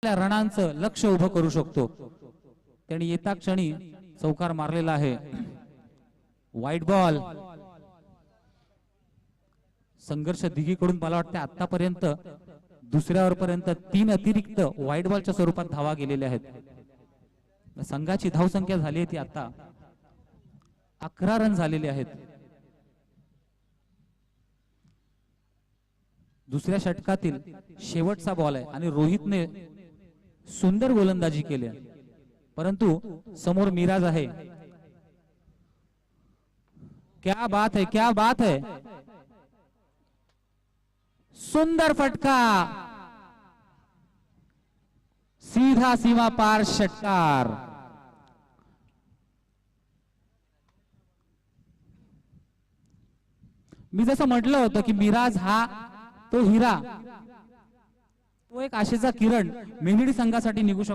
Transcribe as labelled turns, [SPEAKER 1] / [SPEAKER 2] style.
[SPEAKER 1] रणांचं लक्ष उभं करू शकतो. त्यांनी येता क्षणी चौकार मारलेला आहे. वाईट बॉल. संघर्ष दिघीकडून मला वाटतं आतापर्यंत दुसऱ्या ओव्हरपर्यंत 3 अतिरिक्त वाईट बॉलच्या स्वरूपात धावा गेलेल्या आहेत. संघाची धावसंख्या झाली आहे ती आता 11 रन झालेले आहेत. दुसऱ्या षटकातील शेवटचा बॉल आहे आणि रोहितने सुंदर गोलंदाजी केली, परंतु समोर मिराज आहे. क्या बात है, क्या बात है. सुंदर फटका, सीधा सीमा पार षटकार. मी जसं म्हटलं होतं की मिराज हा तो हिरा, तो एक आशेचा किरण मेहंदी संघासाठी निघू शकतो.